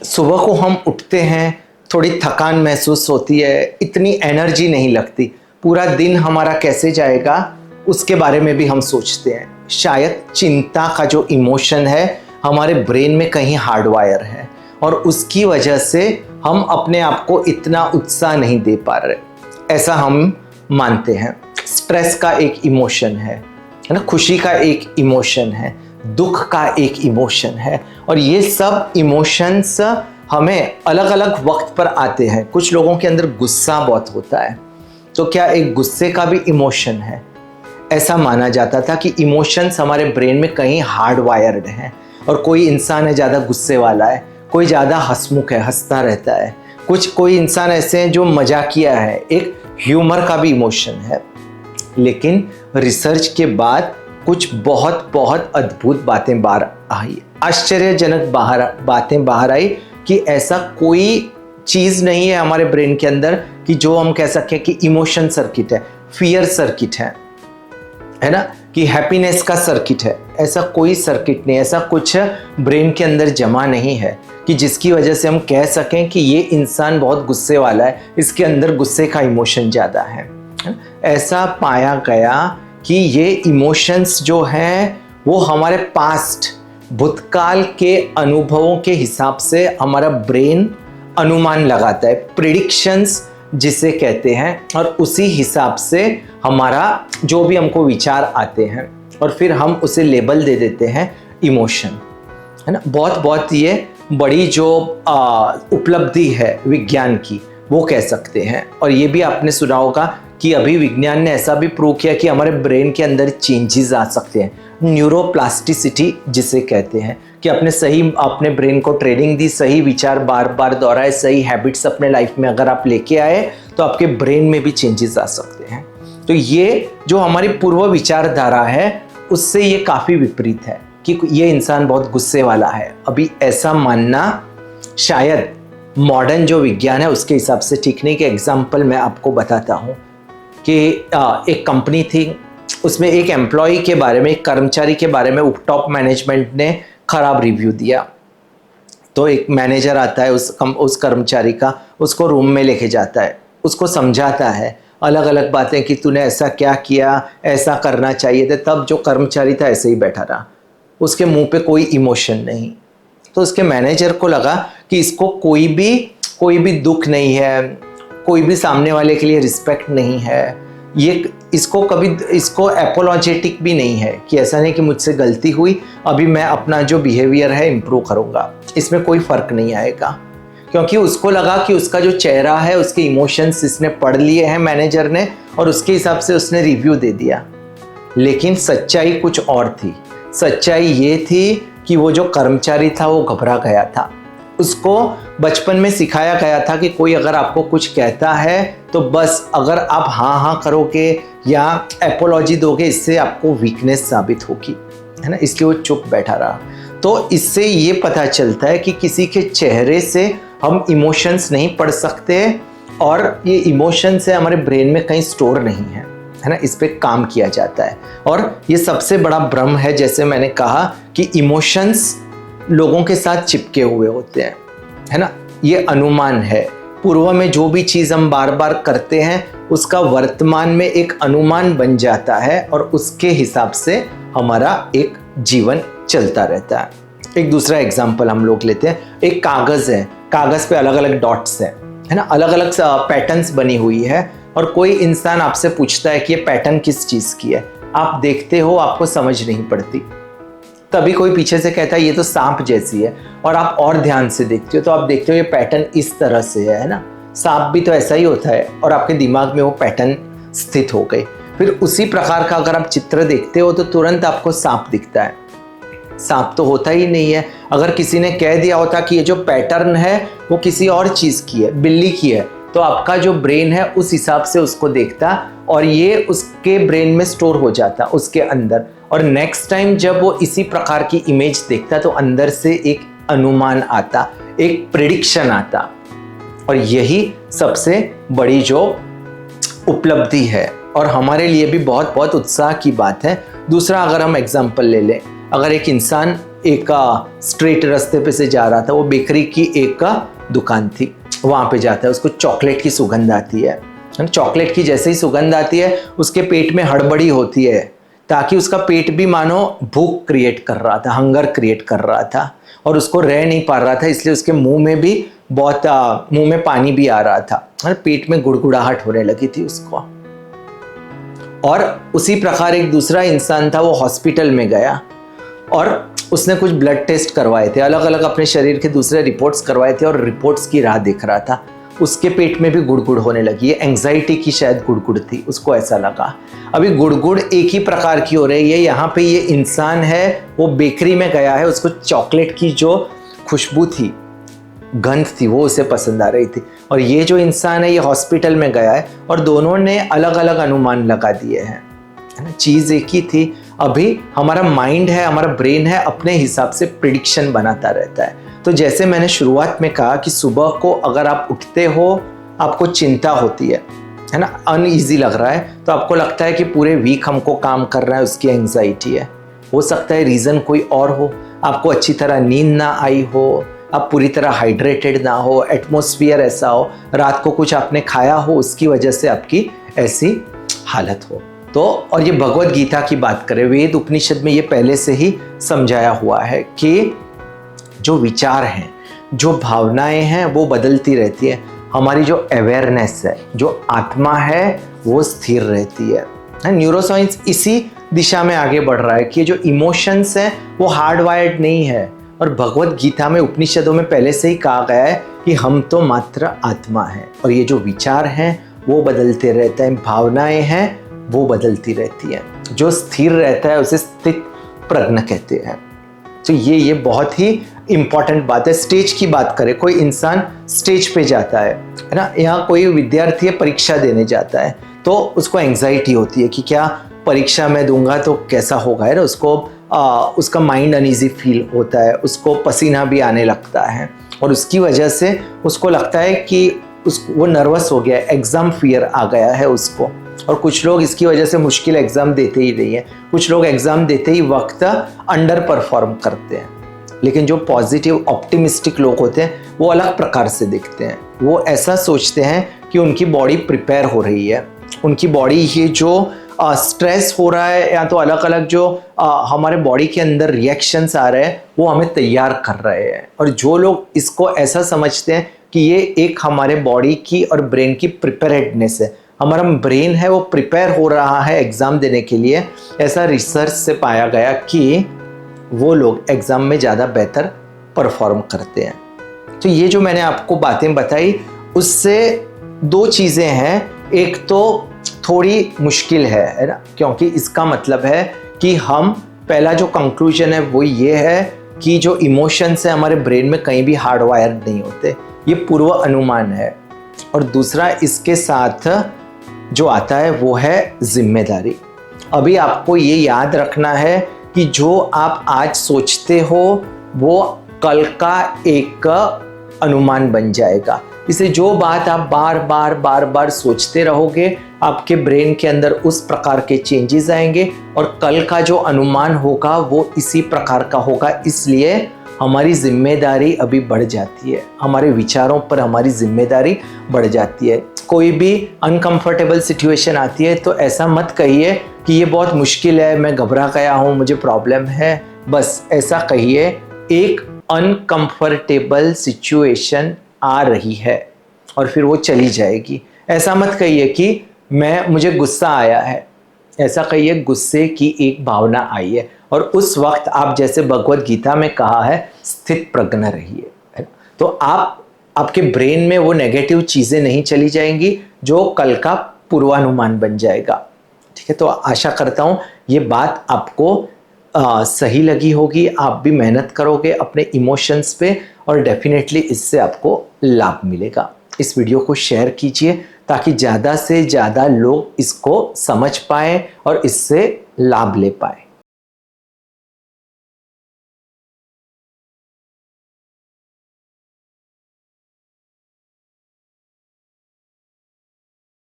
सुबह को हम उठते हैं, थोड़ी थकान महसूस होती है, इतनी एनर्जी नहीं लगती, पूरा दिन हमारा कैसे जाएगा उसके बारे में भी हम सोचते हैं। शायद चिंता का जो इमोशन है हमारे ब्रेन में कहीं हार्डवायर है और उसकी वजह से हम अपने आप को इतना उत्साह नहीं दे पा रहे, ऐसा हम मानते हैं। स्ट्रेस का एक इमोशन है ना, खुशी का एक इमोशन है, दुख का एक इमोशन है, और ये सब इमोशंस हमें अलग अलग वक्त पर आते हैं। कुछ लोगों के अंदर गुस्सा बहुत होता है, तो क्या एक गुस्से का भी इमोशन है? ऐसा माना जाता था कि इमोशंस हमारे ब्रेन में कहीं हार्ड वायर्ड हैं, और कोई इंसान है ज़्यादा गुस्से वाला है, कोई ज़्यादा हंसमुख है, हंसता रहता है, कोई इंसान ऐसे हैं जो मजाकिया है, एक ह्यूमर का भी इमोशन है। लेकिन रिसर्च के बाद कुछ बहुत बहुत अद्भुत बातें बाहर आई, आश्चर्यजनक बातें बाहर आई कि ऐसा कोई चीज़ नहीं है हमारे ब्रेन के अंदर कि जो हम कह सकें कि इमोशन सर्किट है, फियर सर्किट है ना, कि हैप्पीनेस का सर्किट है। ऐसा कोई सर्किट नहीं, ऐसा कुछ ब्रेन के अंदर जमा नहीं है कि जिसकी वजह से हम कह सकें कि ये इंसान बहुत गुस्से वाला है, इसके अंदर गुस्से का इमोशन ज़्यादा है। ऐसा पाया गया कि ये इमोशंस जो हैं वो हमारे पास्ट, भूतकाल के अनुभवों के हिसाब से हमारा ब्रेन अनुमान लगाता है, प्रिडिक्शंस जिसे कहते हैं, और उसी हिसाब से हमारा जो भी हमको विचार आते हैं और फिर हम उसे लेबल दे देते हैं इमोशन, है ना। बहुत ये बड़ी जो उपलब्धि है विज्ञान की, वो कह सकते हैं। और ये भी आपने सुना होगा कि अभी विज्ञान ने ऐसा भी प्रूव किया कि हमारे ब्रेन के अंदर चेंजेस आ सकते हैं, न्यूरोप्लास्टिसिटी जिसे कहते हैं, कि अपने ब्रेन को ट्रेनिंग दी, सही विचार बार बार दोहराए, सही हैबिट्स अपने लाइफ में अगर आप लेके आए तो आपके ब्रेन में भी चेंजेस आ सकते हैं। तो ये जो हमारी पूर्व विचारधारा है उससे ये काफ़ी विपरीत है कि ये इंसान बहुत गुस्से वाला है। अभी ऐसा मानना शायद मॉडर्न जो विज्ञान है उसके हिसाब से ठीक नहीं। कि एग्जाम्पल मैं आपको बताता हूँ कि एक कंपनी थी, उसमें एक एम्प्लॉय के बारे में, एक कर्मचारी के बारे में टॉप मैनेजमेंट ने खराब रिव्यू दिया। तो एक मैनेजर आता है उस कर्मचारी का, उसको रूम में लेके जाता है, उसको समझाता है अलग अलग बातें कि तूने ऐसा क्या किया, ऐसा करना चाहिए था। तब जो कर्मचारी था ऐसे ही बैठा रहा, उसके मुंह पे कोई इमोशन नहीं। तो उसके मैनेजर को लगा कि इसको कोई भी दुख नहीं है, कोई भी सामने वाले के लिए रिस्पेक्ट नहीं है, इसको एपोलॉजेटिक भी नहीं है कि ऐसा नहीं कि मुझसे गलती हुई, अभी मैं अपना जो बिहेवियर है इम्प्रूव करूँगा, इसमें कोई फ़र्क नहीं आएगा। क्योंकि उसको लगा कि उसका जो चेहरा है, उसके इमोशंस इसने पढ़ लिए हैं मैनेजर ने, और उसके हिसाब से उसने रिव्यू दे दिया। लेकिन सच्चाई कुछ और थी। सच्चाई ये थी कि वो जो कर्मचारी था वो घबरा गया था। उसको बचपन में सिखाया गया था कि कोई अगर आपको कुछ कहता है तो बस अगर आप हाँ करोगे या एपोलॉजी दोगे, इससे आपको वीकनेस साबित होगी, है ना। इसलिए वो चुप बैठा रहा। तो इससे ये पता चलता है कि किसी के चेहरे से हम इमोशंस नहीं पढ़ सकते, और ये इमोशंस है हमारे ब्रेन में कहीं स्टोर नहीं है ना। इस पे काम किया जाता है, और ये सबसे बड़ा भ्रम है। जैसे मैंने कहा कि इमोशंस लोगों के साथ चिपके हुए होते हैं, है ना। ये अनुमान है, पूर्व में जो भी चीज़ हम बार बार करते हैं उसका वर्तमान में एक अनुमान बन जाता है, और उसके हिसाब से हमारा एक जीवन चलता रहता है। एक दूसरा एग्जाम्पल हम लोग लेते हैं। एक कागज़ है, कागज़ पे अलग अलग डॉट्स हैं, है ना, अलग अलग पैटर्न्स बनी हुई है, और कोई इंसान आपसे पूछता है कि ये पैटर्न किस चीज़ की है। आप देखते हो, आपको समझ नहीं पड़ती। तभी कोई पीछे से कहता है ये तो सांप जैसी है, और आप और ध्यान से देखते हो तो आप देखते हो ये पैटर्न इस तरह से है ना, सांप भी तो ऐसा ही होता है, और आपके दिमाग में वो पैटर्न स्थित हो गए। फिर उसी प्रकार का अगर आप चित्र देखते हो तो तुरंत आपको सांप दिखता है। सांप तो होता ही नहीं है। अगर किसी ने कह दिया होता कि ये जो पैटर्न है वो किसी और चीज़ की है, बिल्ली की है, तो आपका जो ब्रेन है उस हिसाब से उसको देखता, और ये उसके ब्रेन में स्टोर हो जाता उसके अंदर, और नेक्स्ट टाइम जब वो इसी प्रकार की इमेज देखता तो अंदर से एक अनुमान आता, एक प्रिडिक्शन आता। और यही सबसे बड़ी जो उपलब्धि है, और हमारे लिए भी बहुत बहुत उत्साह की बात है। दूसरा अगर हम एग्जाम्पल ले लें, अगर एक इंसान एक स्ट्रेट रास्ते पे से जा रहा था, वो बेकरी की एक दुकान थी, वहाँ पे जाता है, उसको चॉकलेट की सुगंध आती है। चॉकलेट की जैसे ही सुगंध आती है उसके पेट में हड़बड़ी होती है, ताकि उसका पेट भी मानो भूख क्रिएट कर रहा था, हंगर क्रिएट कर रहा था, और उसको रह नहीं पा रहा था, इसलिए उसके मुंह में भी बहुत मुंह में पानी भी आ रहा था, पेट में गुड़गुड़ाहट होने लगी थी उसको। और उसी प्रकार एक दूसरा इंसान था, वो हॉस्पिटल में गया और उसने कुछ ब्लड टेस्ट करवाए थे, अलग अलग अपने शरीर के दूसरे रिपोर्ट्स करवाए थे, और रिपोर्ट्स की राह देख रहा था। उसके पेट में भी गुड़गुड़ होने लगी, ये एंग्जाइटी की शायद गुड़गुड़ थी, उसको ऐसा लगा। अभी गुड़गुड़ एक ही प्रकार की हो रही है, यहाँ पे ये इंसान है वो बेकरी में गया है, उसको चॉकलेट की जो खुशबू थी, गंध थी, वो उसे पसंद आ रही थी, और ये जो इंसान है ये हॉस्पिटल में गया है, और दोनों ने अलग अलग अनुमान लगा दिए हैं, है ना। चीज़ एक ही थी। अभी हमारा माइंड है, हमारा ब्रेन है, अपने हिसाब से प्रिडिक्शन बनाता रहता है। तो जैसे मैंने शुरुआत में कहा कि सुबह को अगर आप उठते हो, आपको चिंता होती है ना, अनईजी लग रहा है, तो आपको लगता है कि पूरे वीक हमको काम कर रहा है, उसकी एंग्जाइटी है। हो सकता है रीज़न कोई और हो, आपको अच्छी तरह नींद ना आई हो, आप पूरी तरह हाइड्रेटेड ना हो, एटमॉस्फेयर ऐसा हो, रात को कुछ आपने खाया हो, उसकी वजह से आपकी ऐसी हालत हो। तो और ये भगवत गीता की बात करें, वेद उपनिषद में ये पहले से ही समझाया हुआ है कि जो विचार हैं, जो भावनाएं हैं, वो बदलती रहती है। हमारी जो अवेयरनेस है, जो आत्मा है, वो स्थिर रहती है। न्यूरोसाइंस इसी दिशा में आगे बढ़ रहा है कि जो इमोशंस हैं वो हार्ड वायर्ड नहीं है, और भगवत गीता में, उपनिषदों में पहले से ही कहा गया है कि हम तो मात्र आत्मा हैं, और ये जो विचार हैं वो बदलते रहते हैं, भावनाएं हैं वो बदलती रहती है। जो स्थिर रहता है उसे स्थित प्रज्ञ कहते हैं। तो ये बहुत ही इम्पॉर्टेंट बात है। स्टेज की बात करें, कोई इंसान स्टेज पे जाता है ना, यहाँ कोई विद्यार्थी है परीक्षा देने जाता है, तो उसको एंग्जाइटी होती है कि क्या परीक्षा में दूंगा तो कैसा होगा, है ना, उसको उसका माइंड अनईजी फील होता है, उसको पसीना भी आने लगता है, और उसकी वजह से उसको लगता है कि वो नर्वस हो गया है, एग्ज़ाम फियर आ गया है उसको। और कुछ लोग इसकी वजह से मुश्किल एग्ज़ाम देते ही नहीं है, कुछ लोग एग्ज़ाम देते ही वक्त अंडर परफॉर्म करते हैं। लेकिन जो पॉजिटिव ऑप्टिमिस्टिक लोग होते हैं वो अलग प्रकार से दिखते हैं, वो ऐसा सोचते हैं कि उनकी बॉडी प्रिपेयर हो रही है, उनकी बॉडी ये जो स्ट्रेस हो रहा है, या तो अलग अलग जो हमारे बॉडी के अंदर रिएक्शंस आ रहे हैं, वो हमें तैयार कर रहे हैं। और जो लोग इसको ऐसा समझते हैं कि ये एक हमारे बॉडी की और ब्रेन की प्रिपेयर्डनेस है, हमारा ब्रेन है वो प्रिपेयर हो रहा है एग्ज़ाम देने के लिए, ऐसा रिसर्च से पाया गया कि वो लोग एग्ज़ाम में ज़्यादा बेहतर परफॉर्म करते हैं। तो ये जो मैंने आपको बातें बताई, उससे दो चीज़ें हैं। एक तो थोड़ी मुश्किल है ना, क्योंकि इसका मतलब है कि हम, पहला जो कंक्लूजन है वो ये है कि जो इमोशंस है हमारे ब्रेन में कहीं भी हार्ड वायर नहीं होते, ये पूर्व अनुमान है। और दूसरा इसके साथ जो आता है वो है जिम्मेदारी। अभी आपको ये याद रखना है कि जो आप आज सोचते हो वो कल का एक अनुमान बन जाएगा। इसलिए जो बात आप बार बार सोचते रहोगे, आपके ब्रेन के अंदर उस प्रकार के चेंजेस आएंगे, और कल का जो अनुमान होगा वो इसी प्रकार का होगा। इसलिए हमारी जिम्मेदारी अभी बढ़ जाती है, हमारे विचारों पर हमारी जिम्मेदारी बढ़ जाती है। कोई भी अनकंफर्टेबल सिचुएशन आती है तो ऐसा मत कहिए कि ये बहुत मुश्किल है, मैं घबरा गया हूँ, मुझे प्रॉब्लम है। बस ऐसा कहिए, एक अनकंफर्टेबल सिचुएशन आ रही है, और फिर वो चली जाएगी। ऐसा मत कहिए कि मुझे गुस्सा आया है, ऐसा कहिए गुस्से की एक भावना आई है, और उस वक्त आप, जैसे भगवत गीता में कहा है, स्थित प्रज्ञ रहिए, है ना। तो आपके ब्रेन में वो नेगेटिव चीज़ें नहीं चली जाएंगी जो कल का पूर्वानुमान बन जाएगा। ठीक है, तो आशा करता हूँ ये बात आपको सही लगी होगी, आप भी मेहनत करोगे अपने इमोशंस पे, और डेफिनेटली इससे आपको लाभ मिलेगा। इस वीडियो को शेयर कीजिए ताकि ज़्यादा से ज़्यादा लोग इसको समझ पाएँ और इससे लाभ ले पाएँ।